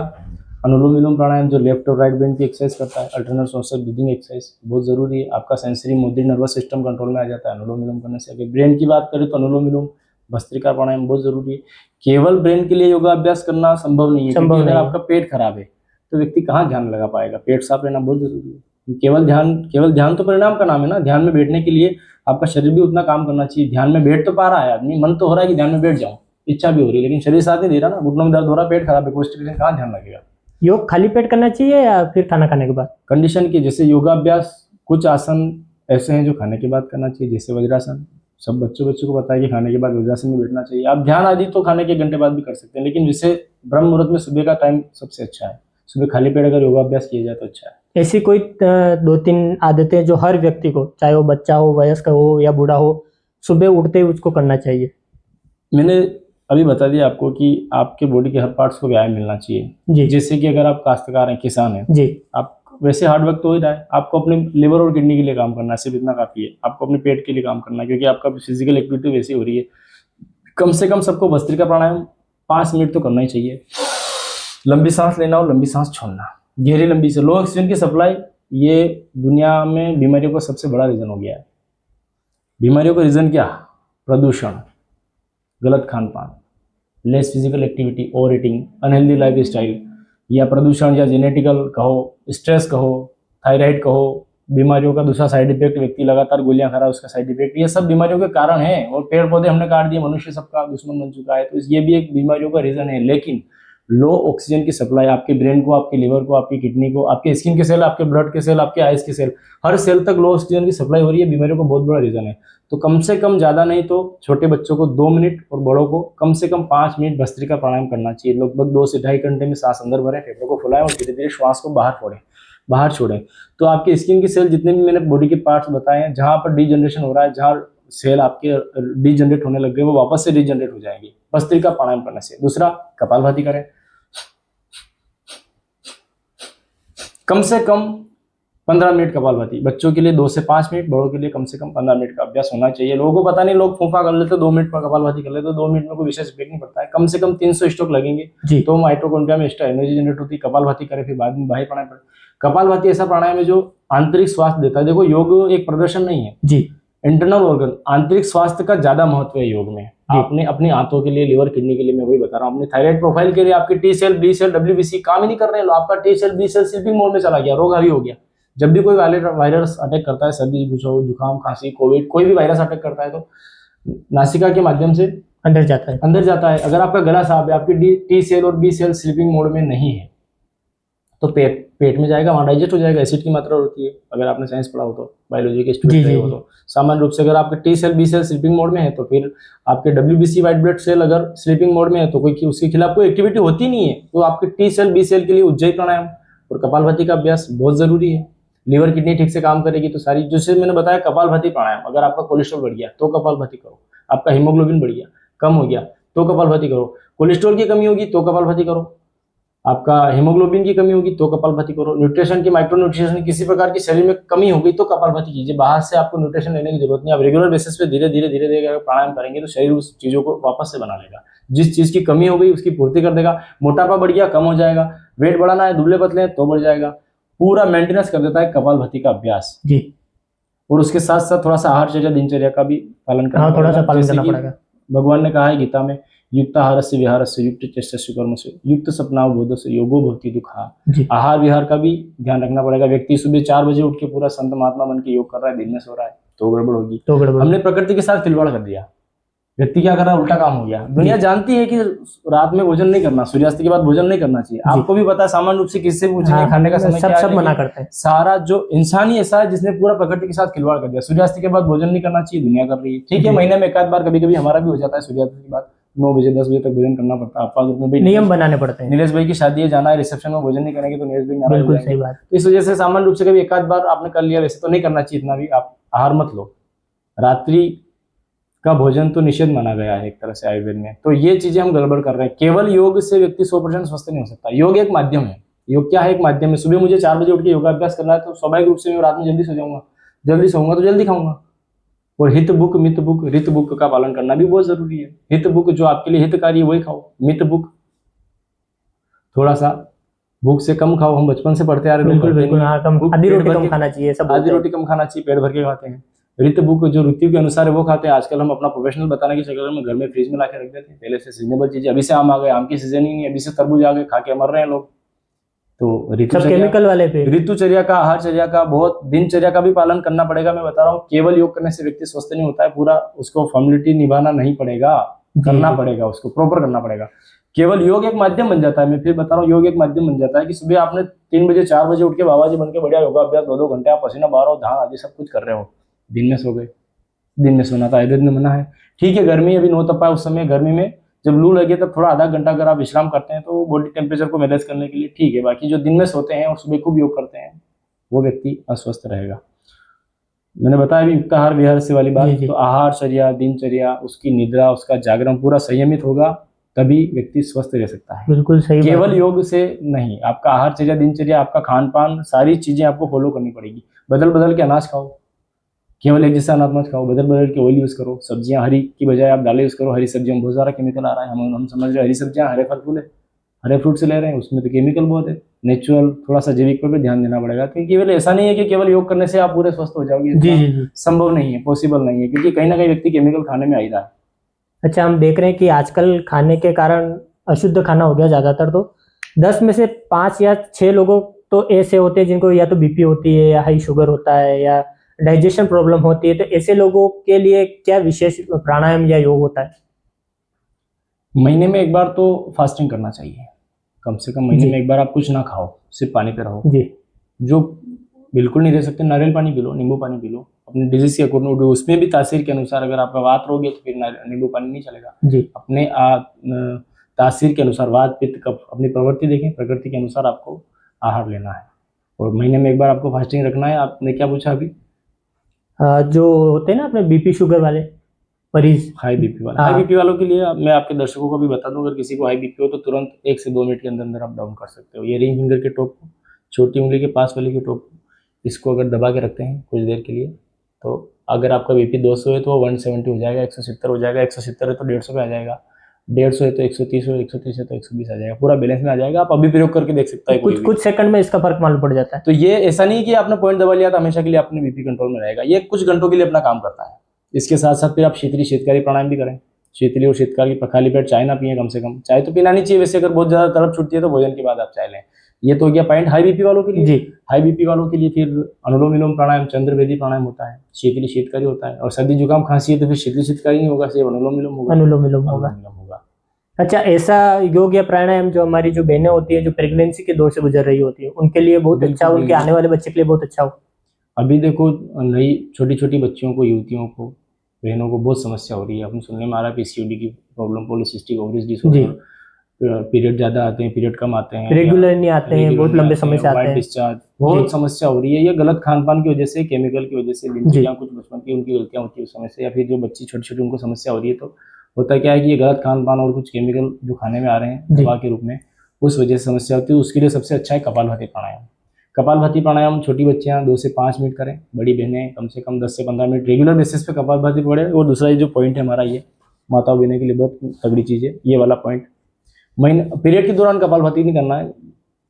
अनुलोम विलोम प्राणायाम जो लेफ्ट और राइट ब्रेन की एक्सरसाइज करता है, alternate source of breathing exercise बहुत जरूरी है। आपका सेंसरी मोटरी नर्वस सिस्टम कंट्रोल में आ जाता है अनुलोम विलोम करने से। अगर ब्रेन की बात करें तो अनुलोम विलोम भस्त्रिका प्राणायाम बहुत जरूरी है। केवल ब्रेन के लिए योगाभ्यास करना संभव नहीं है, क्योंकि अगर आपका पेट खराब है तो व्यक्ति कहाँ ध्यान लगा पाएगा। पेट साफ रहना बहुत जरूरी है। केवल ध्यान तो परिणाम का नाम है ना। ध्यान में बैठने के लिए आपका शरीर भी उतना काम करना चाहिए। ध्यान में बैठ तो पा रहा है आदमी, मन तो हो रहा है कि ध्यान में बैठ जाऊं, इच्छा भी हो रही है, लेकिन शरीर साथ नहीं दे रहा ना। घुटनों में दर्द हो रहा है, पेट खराब है, कॉन्स्टिपेशन, कहाँ ध्यान लगेगा। योग खाली पेट करना चाहिए या फिर खाना खाने के बाद? कंडीशन की, जैसे योगाभ्यास कुछ आसन ऐसे हैं जो खाने के बाद करना चाहिए, जैसे वज्रासन। सब बच्चों को पता है कि खाने के बाद वज्रासन में बैठना चाहिए। आप ध्यान आदि तो खाने के घंटे बाद भी कर सकते हैं, लेकिन जैसे ब्रह्म मुहूर्त में सुबह का टाइम सबसे अच्छा है। सुबह खाली पेट अगर योगाभ्यास किया जाए तो अच्छा है। ऐसी कोई 2-3 आदतें जो हर व्यक्ति को, चाहे वो बच्चा हो, वयस्क हो या बूढ़ा हो, सुबह उठते ही उसको करना चाहिए? मैंने अभी बता दिया आपको कि आपके बॉडी के हर पार्ट्स को व्यायाम मिलना चाहिए जी। जैसे कि अगर आप काश्तकार हैं, किसान हैं जी, आप वैसे हार्ड वर्क तो हो ही रहा है। आपको अपने लिवर और किडनी के लिए काम करना है, सिर्फ इतना काफी है। आपको अपने पेट के लिए काम करना है, क्योंकि आपका फिजिकल एक्टिविटी वैसी हो रही है। कम से कम सबको भस्त्रिका प्राणायाम 5 मिनट तो करना ही चाहिए। लंबी सांस लेना और लंबी सांस छोड़ना, गहरी लंबी से। लो ऑक्सीजन की सप्लाई, ये दुनिया में बीमारियों का सबसे बड़ा रीजन हो गया है। बीमारियों का रीजन क्या? प्रदूषण, गलत खान पान, less physical activity, over eating, unhealthy life style, या प्रदूषण, या जेनेटिकल कहो, स्ट्रेस कहो, थायराइड कहो, बीमारियों का दूसरा साइड इफेक्ट, व्यक्ति लगातार गोलियां खा रहा है उसका साइड इफेक्ट, ये सब बीमारियों के कारण है। और पेड़ पौधे हमने काट दिए, मनुष्य सबका दुश्मन बन चुका है, तो ये भी एक बीमारियों का रीजन है। लेकिन लो ऑक्सीजन की सप्लाई आपके ब्रेन को, आपके लिवर को, आपकी किडनी को, आपके स्किन के सेल, आपके ब्लड के सेल, आपके आइज के सेल, हर सेल तक लो ऑक्सीजन की सप्लाई हो रही है, बीमारियों का बहुत बड़ा रीजन है। तो कम से कम, ज्यादा नहीं तो छोटे बच्चों को 2 मिनट और बड़ों को कम से कम 5 मिनट भस्त्रिका प्राणायाम करना चाहिए। लगभग 2 से 2.5 घंटे में सांस अंदर भरें, फेफड़ों को फुलाएं और धीरे धीरे श्वास को बाहर छोड़ें। तो आपके स्किन की सेल, जितने भी मैंने बॉडी के पार्ट्स बताए हैं, जहां पर डीजनरेशन हो रहा है, जहां सेल आपके डीजनरेट होने लग गए, वो वापस से रीजनरेट हो जाएंगे भस्त्रिका प्राणायाम करने से। दूसरा, कपालभाति करें। कम से कम 15 मिनट कपालभाति, बच्चों के लिए 2 से 5 मिनट, बड़ों के लिए कम से कम 15 मिनट का अभ्यास होना चाहिए। लोगों को पता नहीं, लोग फूफा कर लेते, 2 मिनट में कपालभाति कर लेते, 2 मिनट में कोई विशेष इफेक्ट नहीं पड़ता है। कम से कम 300 स्ट्रोक लगेंगे तो माइटोकॉन्ड्रिया में एक्स्ट्रा एनर्जी जनरेट होती है। कपालभाति करें, फिर बाद में बाह्य प्राणायाम करें। कपालभाति ऐसा प्राणायाम है जो आंतरिक स्वास्थ्य देता है। देखो, योग एक प्रदर्शन नहीं है जी, इंटरनल ऑर्गन, आंतरिक स्वास्थ्य का ज्यादा महत्व है योग में। आपने अपनी आंतों के लिए, लिवर, किडनी के लिए, मैं वही बता रहा हूँ, अपनी थायराइड प्रोफाइल के लिए आपके T cell, B cell, WBC काम ही नहीं कर रहे हैं, आपका T cell, B cell sleeping mode में चला गया, रोग हावी हो गया। जब भी कोई वायरस अटैक करता है, सर्दी, जुकाम, खांसी, कोविड, कोई भी वायरस अटैक करता है, तो नासिका के माध्यम से अंदर जाता है। अगर आपका गला साफ है, आपकी टी सेल और बी सेल स्लीपिंग मोड में नहीं है, तो पेट में जाएगा, वहां डाइजेस्ट हो जाएगा। एसिड की मात्रा होती है, अगर आपने साइंस पढ़ा हो तो, बायोलॉजी के स्टूडेंट रहे हो तो सामान्य रूप से। अगर आपके T cell, B cell sleeping mode में है, तो फिर आपके डब्ल्यूबीसी व्हाइट ब्लड सेल अगर स्लीपिंग मोड में है, तो कोई उसके खिलाफ कोई एक्टिविटी होती नहीं है। तो आपके टी सेल, बी सेल के लिए उज्जयी प्राणायाम और कपालभाति का अभ्यास बहुत जरूरी है। लिवर, किडनी ठीक से काम करेगी तो सारी, जैसे मैंने बताया, कपालभाति प्राणायाम। अगर आपका कोलेस्ट्रॉल बढ़ गया तो कपालभाति करो, आपका हीमोग्लोबिन बढ़ गया, कम हो गया तो कपालभाति करो, कोलेस्ट्रॉल की कमी होगी तो कपालभाति करो, आपका हीमोग्लोबिन की कमी होगी तो कपालभाति करो, न्यूट्रिशन की, माइक्रो न्यूट्रिशन की, किसी प्रकार की शरीर में कमी हो गई तो कपालभाति कीजिए। बाहर से आपको न्यूट्रिशन लेने की जरूरत नहीं, आप रेगुलर बेसिस पे धीरे धीरे अगर प्राणायाम करेंगे तो शरीर उस चीजों को वापस से बना लेगा। जिस चीज की कमी हो गई उसकी पूर्ति कर देगा। मोटापा बढ़ गया, कम हो जाएगा। वेट बढ़ाना है, दुबले पतले हैं तो बढ़ जाएगा। पूरा मेंटेनेंस कर देता है कपालभाति का अभ्यास जी। और उसके साथ साथ थोड़ा सा आहारचर्या, दिनचर्या का भी पालन करना, थोड़ा सा पालन करना पड़ेगा। भगवान ने कहा है गीता में, युक्ताहारस्य विहारस्य युक्त चेष्टस्य कर्मस्य युक्त सपनाओ बोधस्य योगो भवति दुःखः। आहार विहार का भी ध्यान रखना पड़ेगा। व्यक्ति सुबह 4 बजे उठ के पूरा संत महात्मा बन के योग कर रहा है, दिन में सो रहा है, तो गड़बड़ होगी। हमने प्रकृति के साथ खिलवाड़ कर दिया। व्यक्ति क्या कर रहा है, उल्टा काम हो गया। दुनिया जानती है कि रात में भोजन नहीं करना, सूर्यास्त के बाद भोजन नहीं करना चाहिए। आपको भी पता है, सामान्य रूप से किससे पूछेंगे खाने का समय क्या है, सब मना करते हैं। सारा जो इंसान ही ऐसा है जिसने पूरा प्रकृति के साथ खिलवाड़ कर दिया। सूर्यास्त के बाद भोजन नहीं करना चाहिए, दुनिया कर रही है। ठीक है, महीने में एक आध बार कभी कभी हमारा भी हो जाता है, सूर्यास्त के बाद 9 बजे 10 बजे तक भोजन करना पड़ता है। आपका ग्रुप में भी नियम बनाने पड़ते हैं। नीलेश भाई की शादी है, जाना है, रिसेप्शन में भोजन नहीं करेंगे तो नीलेश भाई नाराज हो जाएंगे। तो इस वजह से सामान्य रूप से कभी एक आध बार आपने कर लिया, वैसे तो नहीं करना चाहिए इतना भी। आप आहार मत लो, रात्रि का भोजन तो निषेध माना गया है एक तरह से आयुर्वेद में। तो ये चीजें हम गड़बड़ कर रहे हैं। केवल योग से व्यक्ति 100% स्वस्थ नहीं हो सकता। योग एक माध्यम है। योग क्या है? एक माध्यम है। सुबह मुझे 4 बजे उठ के योगाभ्यास करना है तो स्वाभाविक रूप से मैं रात में जल्दी सो जाऊंगा, जल्दी सोऊंगा तो जल्दी खाऊंगा। और हित बुक, मित बुक, रित बुक का पालन करना भी बहुत जरूरी है। हित बुक जो आपके लिए हितकारी है वही खाओ। मित बुक थोड़ा सा भूख से कम खाओ। हम बचपन से पढ़ते आ रहे हैं, बिल्कुल आधी रोटी कम खाना चाहिए, सब आधी रोटी कम खाना चाहिए, पेट भर के खाते हैं। ऋतु बुक जो ऋतु के अनुसार है वो खाते हैं। आजकल हम अपना प्रोफेशनल बताने की चक्कर में घर में फ्रिज में ला के रख देते हैं। पहले से सीजनेबल चीजें, अभी से आम आ गए, आम की सीजन ही नहीं, अभी से तरबूज आ गए, खा के मर रहे हैं लोग। तो केमिकल वाले पे ऋतुचर्या का, आहारचर्या का, बहुत दिनचर्या का भी पालन करना पड़ेगा। मैं बता रहा हूँ, केवल योग करने से व्यक्ति स्वस्थ नहीं होता है। पूरा उसको फॉर्मेलिटी निभाना नहीं पड़ेगा, करना पड़ेगा, उसको प्रॉपर करना पड़ेगा। केवल योग एक माध्यम बन जाता है। मैं फिर बता रहा हूँ, योग एक माध्यम बन जाता है कि सुबह आपने 3 बजे 4 बजे उठ के बाबा जी बन के बढ़िया योगाभ्यास 2-2 घंटे आप पसीना बहा रहे हो, ध्यान आदि सब कुछ कर रहे हो, दिन में सो गए। दिन में सोना था आयुर्वेद में मना है। ठीक है, गर्मी अभी नो तपा है, उस समय गर्मी में जब लू लगे तब थोड़ा आधा घंटा अगर आप विश्राम करते हैं तो बॉडी टेम्परेचर को मैनेज करने के लिए ठीक है। बाकी जो दिन में सोते हैं और सुबह खूब योग करते हैं वो व्यक्ति अस्वस्थ रहेगा। मैंने बताया अभी युक्ताहार विहार से वाली बात। तो आहारचर्या, दिनचर्या, उसकी निद्रा, उसका जागरण पूरा संयमित होगा तभी व्यक्ति स्वस्थ रह सकता है। बिल्कुल सही। केवल योग से नहीं, आपका आहारचर्या, दिनचर्या, आपका खान पान, सारी चीजें आपको फॉलो करनी पड़ेगी। बदल बदल के अनाज खाओ, केवल एक जैसा अनाज मत खाओ, बदल बदल के ऑयल यूज करो। सब्जियां हरी की बजाय आप दालें यूज करो। हरी सब्जियों में बहुत सारा केमिकल आ रहा है। हम समझ रहे हैं हरी सब्जियां हरे फल फूल है, हरे फ्रूट से ले रहे हैं, उसमें तो केमिकल बहुत है। नेचुरल थोड़ा सा जैविक पर भी ध्यान देना पड़ेगा। तो केवल ऐसा नहीं है कि केवल योग करने से आप पूरे स्वस्थ हो जाओगे। जी, संभव नहीं है, पॉसिबल नहीं है, क्योंकि कहीं ना कहीं व्यक्ति केमिकल खाने में आ ही रहा है। अच्छा, हम देख रहे हैं कि आजकल खाने के कारण अशुद्ध खाना हो गया ज्यादातर। तो 10 में से 5 या 6 लोगों तो ऐसे होते हैं जिनको या तो बीपी होती है या हाई शुगर होता है या डाइजेशन प्रॉब्लम होती है, तो ऐसे लोगों के लिए क्या विशेष प्राणायाम या योग होता है? महीने में एक बार तो फास्टिंग करना चाहिए, कम से कम महीने जी। में एक बार आप कुछ ना खाओ, सिर्फ पानी पे रहो। जी। जो बिल्कुल नहीं रह सकते, नारियल पानी पी लो, नींबू पानी पी लो, अपने डिजीज के अकॉर्डिंग। उसमें भी तासीर के अनुसार, अगर आपका वात रोग है तो फिर नींबू पानी नहीं चलेगा। जी। अपने तासीर के अनुसार, वात पित्त कफ, अपनी प्रवृत्ति देखें, प्रकृति के अनुसार आपको आहार लेना है। और महीने में एक बार आपको फास्टिंग रखना है। आपने क्या पूछा अभी? जो होते हैं ना अपने बीपी शुगर वाले मरीज। हाई बीपी वाला, हाँ। हाई बीपी वालों के लिए मैं आपके दर्शकों को भी बता दूं, अगर किसी को हाई बीपी हो तो तुरंत 1 से 2 मिनट के अंदर अंदर आप डाउन कर सकते हो। ये रिंग फिंगर के टॉप को, छोटी उंगली के पास वाली के टॉप को, इसको अगर दबा के रखते हैं कुछ देर के लिए, तो अगर आपका बीपी 200 है तो वो 170 हो जाएगा, 170 हो जाएगा, 170 है तो 150 पे आ जाएगा, 150 है तो 130 हो, 130 है तो 120 आ जाएगा, पूरा बैलेंस में आ जाएगा। आप अभी प्रयोग करके देख सकता है कोई भी। कुछ सेकंड में इसका फर्क मालूम पड़ जाता है। तो ये ऐसा नहीं कि आपने पॉइंट दबा लिया तो हमेशा के लिए अपने बीपी कंट्रोल में रहेगा, ये कुछ घंटों के लिए अपना काम करता है। इसके साथ साथ फिर आप शीतली शीतकारी प्राणायाम भी करें। शीतली और शीतकारी की खाली पेट चाय ना पिए, कम से कम चाय तो पीना नहीं चाहिए वैसे, अगर बहुत ज़्यादा तड़प छूटती है तो भोजन के बाद आप चाय लें। ये तो हो गया पॉइंट हाई बीपी वालों के लिए। जी। हाई बीपी वालों के लिए फिर अनुलोम विलोम प्राणायाम, चंद्रवेदी प्राणायाम होता है, शीतली शीतकारी होता है। और सर्दी जुकाम खांसी है तो फिर शीतली शीतकारी नहीं होगा, सिर्फ अनुलोम विलोम होगा। अनुलोम विलोम होगा। अच्छा, ऐसा योग या प्राणायाम जो हमारी जो बहनें होती है जो प्रेगनेंसी के दौर से गुजर रही होती है उनके लिए बहुत अच्छा हो, उनके आने वाले बच्चे के लिए बहुत अच्छा हो। अभी देखो, नई छोटी छोटी बच्चियों को, युवतियों को, बहनों को बहुत समस्या हो रही है। अपन सुनने में आ रहा है पीसीओडी की problem, polycystic ovaries disorder, period ज़्यादा आते हैं, पीरियड कम आते हैं, रेगुलर नहीं आते हैं, बहुत लंबे समय से आते हैं, डिस्चार्ज, बहुत समस्या हो रही है। ये गलत खान पान की वजह से, केमिकल की वजह से, दिनचर्या कुछ बचपन की उनकी गलतियां होती है उस समय से, या फिर जो बच्ची छोटी छोटी उनको समस्या हो रही है। तो होता क्या है कि ये गलत खान पान और कुछ केमिकल जो खाने में आ रहे हैं दवा के रूप में, उस वजह से समस्या होती है। उसके लिए सबसे अच्छा है कपालभाति प्राणायाम। कपालभाति प्राणायाम छोटी बच्चियां 2 से 5 मिनट करें, बड़ी बहनें कम से कम 10 से 15 मिनट रेगुलर बेसिस पे कपालभाति पढ़ें। और दूसरा ये जो पॉइंट है हमारा, ये माताओं बहनों के लिए बहुत तगड़ी चीज़ है ये वाला पॉइंट। महीने पीरियड के दौरान कपालभाति नहीं करना है।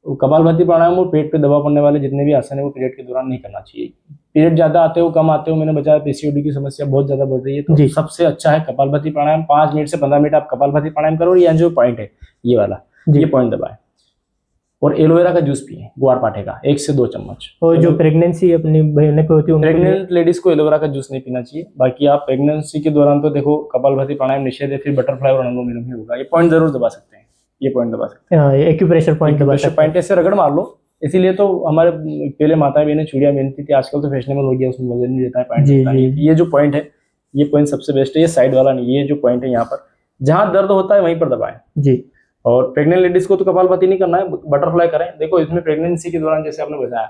कपालभाति प्राणायाम और पेट पे दबाव पड़ने वाले जितने भी आसन है वो पीरियड के दौरान नहीं करना चाहिए। पीरियड ज़्यादा आते हो, कम आते हो, मैंने बताया पीसीओडी की समस्या बहुत ज़्यादा बढ़ रही है, तो सबसे अच्छा है कपालभाति प्राणायाम। 5 मिनट से 15 मिनट आप कपालभाति प्राणायाम करो। और ये जो पॉइंट है ये वाला, ये पॉइंट दबाए। और एलोवेरा का जूस पिए, ग्वारपाठे का, 1 से 2 चम्मच। और जो प्रेगनेंसी अपनी बहनों को होती है, प्रेग्नेंट लेडीज को एलोवेरा का जूस नहीं पीना चाहिए। बाकी आप प्रेगनेंसी के दौरान तो देखो कपालभाति प्राणायाम निषेध है, फिर बटरफ्लाई और अनुलोम विलोम ही होगा। ये पॉइंट जरूर दबा सकते हैं, ये पॉइंट दबा सकते हैं, एक्यूप्रेशर पॉइंट दबा सकते हैं। पॉइंट ऐसे रगड़ मार लो। इसीलिए तो हमारे पहले माता बहनें चूड़ियां पहनती थी, आजकल तो फैशनेबल हो गया, उसमें वजन नहीं रहता है, पॉइंट। ये जो पॉइंट है, ये पॉइंट सबसे बेस्ट है। ये साइड वाला नहीं, ये जो पॉइंट है यहाँ पर जहाँ दर्द होता है वहीं पर दबाएं जी। और प्रेग्नेंट लेडीज को तो कपालभाति नहीं करना है, बटरफ्लाई करें। देखो इसमें प्रेगनेंसी के दौरान जैसे आपने बताया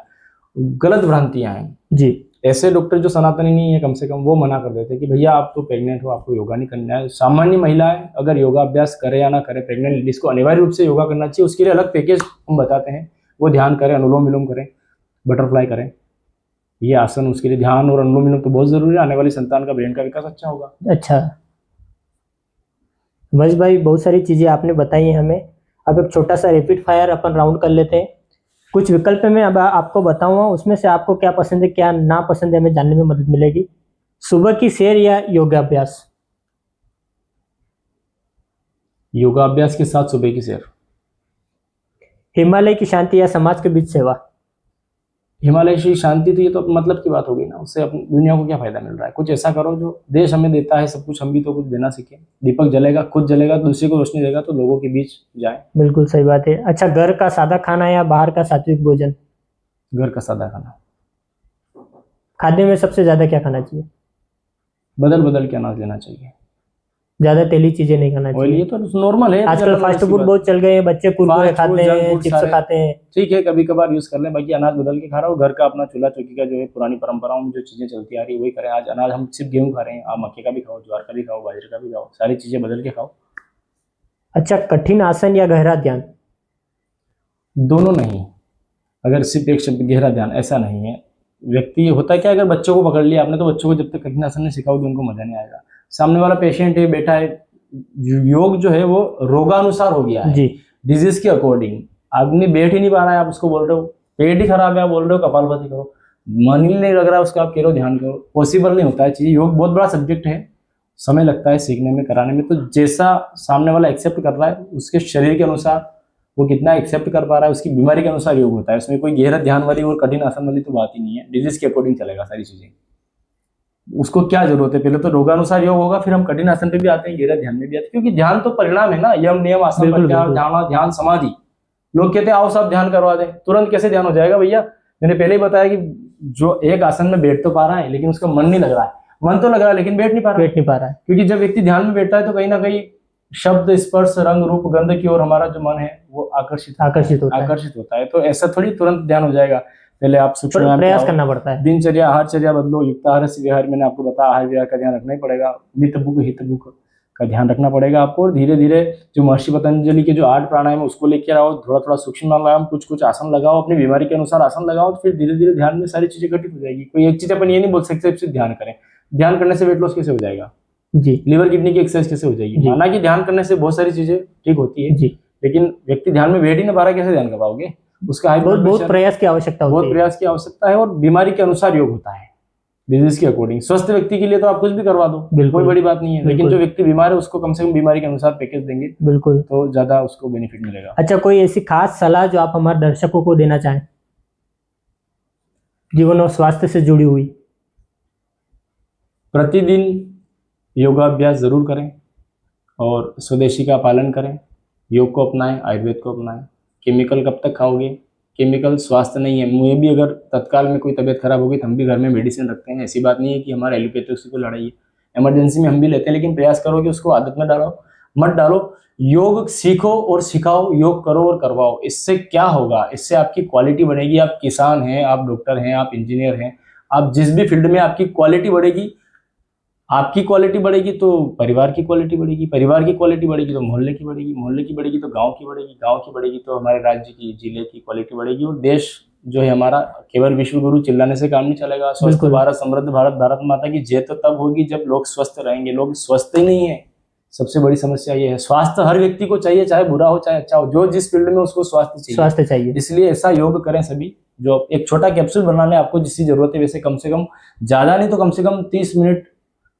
गलत भ्रांतियां हैं जी। ऐसे डॉक्टर जो सनातनी नहीं है कम से कम, वो मना कर देते हैं कि भैया आप तो प्रेग्नेंट हो, आपको योगा नहीं करना है। सामान्य महिलाएं अगर योगा अभ्यास करे या ना करे, प्रेग्नेंट लेडीज को अनिवार्य रूप से योगा करना चाहिए। उसके लिए अलग पैकेज हम बताते हैं, वो ध्यान करें, अनुलोम विलोम करें, बटरफ्लाई करें, ये आसन। उसके लिए ध्यान और अनुलोम विलोम तो बहुत जरूरी है, आने वाली संतान का ब्रेन का विकास अच्छा होगा। अच्छा महेश भाई, बहुत सारी चीजें आपने बताई हैं हमें। अब एक छोटा सा रैपिड फायर अपन राउंड कर लेते हैं। कुछ विकल्प मैं अब आपको बताऊंगा, उसमें से आपको क्या पसंद है क्या ना पसंद है हमें जानने में मदद मिलेगी। सुबह की सैर या योगाभ्यास? योगाभ्यास के साथ सुबह की सैर। हिमालय की शांति या समाज के बीच सेवा? हिमालय की शांति, तो ये तो मतलब की बात होगी ना, उससे अपनी दुनिया को क्या फायदा मिल रहा है। कुछ ऐसा करो जो देश हमें देता है सब कुछ, हम भी तो कुछ देना सीखें। दीपक जलेगा, खुद जलेगा, दूसरे को रोशनी देगा, तो लोगों के बीच जाए। बिल्कुल सही बात है। अच्छा, घर का सादा खाना या बाहर का सात्विक भोजन? घर का सादा खाना। खाद्य में सबसे ज्यादा क्या खाना चाहिए? बदल बदल के अनाज लेना चाहिए, ज्यादा तेली चीजें नहीं खाना चाहिए। ये तो नॉर्मल है, आजकल फास्ट फूड बहुत चल गए हैं, बच्चे कुरकुरे खाते हैं, चिप्स खाते हैं। ठीक है, कभी कभार यूज कर लें, बाकी अनाज बदल के खा रहा हूँ। घर का अपना चूल्हा चौकी का जो है पुरानी परंपराओं में जो चीजें चलती आ रही है वही करें। आज अनाज हम सिर्फ गेहूं खा रहे हैं, आप मक्के का भी खाओ, ज्वार का भी खाओ, बाजरे का भी खाओ, सारी चीजें बदल के खाओ। अच्छा, कठिन आसन या गहरा ध्यान? दोनों नहीं, अगर सिर्फ एक शब्द गहरा ध्यान ऐसा नहीं है। व्यक्ति होता है क्या, अगर बच्चों को पकड़ लिया आपने तो बच्चों को जब तक कठिन आसन नहीं सिखाओगे उनको मजा नहीं आएगा। सामने वाला पेशेंट है, बैठा है, योग जो है वो रोगानुसार हो गया है जी, डिजीज के अकॉर्डिंग। आदमी बैठ ही नहीं पा रहा है, आप उसको बोल रहे हो पेट ही खराब है, आप बोल रहे हो कपालभाति करो, मन ही नहीं लग रहा है उसका, आप कह रहे हो ध्यान करो। पॉसिबल नहीं होता है चीज। योग बहुत बड़ा सब्जेक्ट है, समय लगता है सीखने में, कराने में। तो जैसा सामने वाला एक्सेप्ट कर रहा है उसके शरीर के अनुसार वो कितना एक्सेप्ट कर पा रहा है, उसकी बीमारी के अनुसार योग होता है। उसमें कोई गहरा ध्यान वाली और कठिन आसन वाली तो बात ही नहीं है, डिजीज के अकॉर्डिंग चलेगा सारी चीजें। उसको क्या जरूरत है, पहले तो रोगानुसार योग होगा, फिर हम कठिन आसन पे भी आते हैं, गहरा ध्यान में भी आते हैं, क्योंकि ध्यान तो परिणाम है ना। यम नियम आसन बिल्कुल, प्रत्याहार बिल्कुल। ध्यान ध्यान समाधि। लोग कहते हैं आओ सब ध्यान करवा दे, तुरंत कैसे ध्यान हो जाएगा भैया? मैंने पहले ही बताया कि जो एक आसन में बैठ तो पा रहा है, लेकिन उसका मन नहीं लग रहा है। मन तो लग रहा है लेकिन बैठ नहीं पा रहा है। बैठ नहीं पा रहा है। क्योंकि जब व्यक्ति ध्यान में बैठता है तो कहीं ना कहीं शब्द, स्पर्श, रंग, रूप, गंध की ओर हमारा जो मन है वो आकर्षित होता है। तो ऐसा थोड़ी तुरंत ध्यान हो जाएगा। पहले आप सूक्ष्म व्यायाम प्रयास कराओ, करना पड़ता है। दिनचर्या, आहारचर्या बदलो, युक्त आहार से विहार, मैंने आपको बताया आहार विहार का ध्यान रखना ही पड़ेगा। मित भूख हित भूख का ध्यान रखना पड़ेगा आपको। और धीरे धीरे जो महर्षि पतंजलि के जो 8 प्राणायाम है उसको लेकर आओ, थोड़ा थोड़ा सूक्ष्म व्यायाम, कुछ कुछ आसन लगाओ, अपनी बीमारी के अनुसार आसन लगाओ, तो फिर धीरे धीरे ध्यान में सारी चीजें घटित हो जाएगी। कोई एक चीज अपन ये नहीं बोल सकते सिर्फ ध्यान करें। ध्यान करने से वेट लॉस कैसे हो जाएगा? जी। लीवर किडनी की एक्सरसाइज कैसे हो जाएगी? जी। माना कि ध्यान करने से बहुत सारी चीजें ठीक होती है जी। लेकिन व्यक्ति ध्यान में बैठ ही नहीं पा रहा, कैसे ध्यान कर पाओगे? उसका हाई ब्लड बहुत प्रेशर, प्रयास की आवश्यकता होती बहुत है। प्रयास की आवश्यकता है। और बीमारी के अनुसार योग होता है, डिजीज के अकॉर्डिंग। स्वस्थ व्यक्ति के लिए तो आप कुछ भी करवा दो, बिल्कुल। कोई बड़ी बात नहीं है, लेकिन बिल्कुल। जो व्यक्ति बीमार है उसको कम से कम बीमारी के अनुसार पैकेज देंगे बिल्कुल। तो ज्यादा उसको बेनिफिट मिलेगा। अच्छा, कोई ऐसी खास सलाह जो आप हमारे दर्शकों को देना चाहें, जीवन और स्वास्थ्य से जुड़ी हुई? प्रतिदिन योगाभ्यास जरूर करें और स्वदेशी का पालन करें, योग को अपनाएं, आयुर्वेद को अपनाएं। केमिकल कब तक खाओगे? केमिकल स्वास्थ्य नहीं है। मुझे भी अगर तत्काल में कोई तबीयत खराब होगी तो हम भी घर में मेडिसिन रखते हैं। ऐसी बात नहीं है कि हमारा एलोपैथी से कोई लड़ाई है, इमरजेंसी में हम भी लेते हैं, लेकिन प्रयास करो कि उसको आदत में मत डालो। योग सीखो और सिखाओ, योग करो और करवाओ। इससे क्या होगा? इससे आपकी क्वालिटी बढ़ेगी। आप किसान हैं, आप डॉक्टर हैं, आप इंजीनियर हैं, आप जिस भी फील्ड में आपकी क्वालिटी बढ़ेगी, आपकी क्वालिटी बढ़ेगी तो परिवार की क्वालिटी बढ़ेगी, परिवार की क्वालिटी बढ़ेगी तो मोहल्ले की बढ़ेगी, मोहल्ले की बढ़ेगी तो गांव की बढ़ेगी, गांव की बढ़ेगी तो हमारे राज्य की, जिले की क्वालिटी बढ़ेगी। और देश जो है हमारा, केवल विश्व गुरु चिल्लाने से काम नहीं चलेगा। स्वस्थ बिल्कुल। भारत, समृद्ध भारत, भारत माता की जय तो तब होगी जब लोग स्वस्थ रहेंगे। लोग स्वस्थ ही नहीं है, सबसे बड़ी समस्या ये है। स्वास्थ्य हर व्यक्ति को चाहिए, चाहे बुरा हो चाहे अच्छा हो, जो जिस फील्ड में उसको स्वास्थ्य चाहिए। इसलिए ऐसा योग करें सभी। जो एक छोटा कैप्सूल बनाने आपको जिसकी जरूरत है, वैसे कम से कम, ज्यादा नहीं तो कम से कम 30 मिनट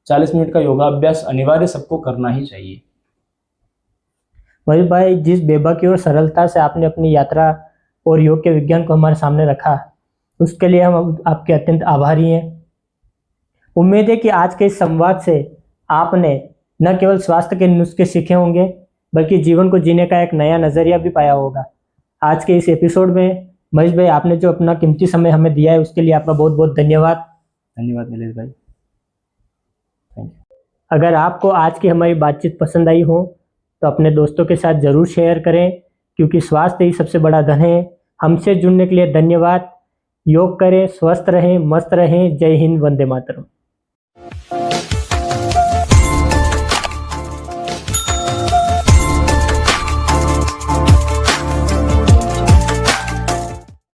40 मिनट का योगाभ्यास अनिवार्य सबको करना ही चाहिए। मयूर भाई, जिस बेबाकी और सरलता से आपने अपनी यात्रा और योग के विज्ञान को हमारे सामने रखा, उसके लिए हम आपके अत्यंत आभारी हैं। उम्मीद है कि आज के इस संवाद से आपने न केवल स्वास्थ्य के नुस्खे सीखे होंगे बल्कि जीवन को जीने का एक नया नजरिया भी पाया होगा। आज के इस एपिसोड में महेश भाई, आपने जो अपना कीमती समय हमें दिया है उसके लिए आपका बहुत बहुत धन्यवाद। धन्यवाद नीलेश भाई, थैंक यू। अगर आपको आज की हमारी बातचीत पसंद आई हो तो अपने दोस्तों के साथ ज़रूर शेयर करें, क्योंकि स्वास्थ्य ही सबसे बड़ा धन है। हमसे जुड़ने के लिए धन्यवाद। योग करें, स्वस्थ रहें, मस्त रहें। जय हिंद, वंदे मातरम।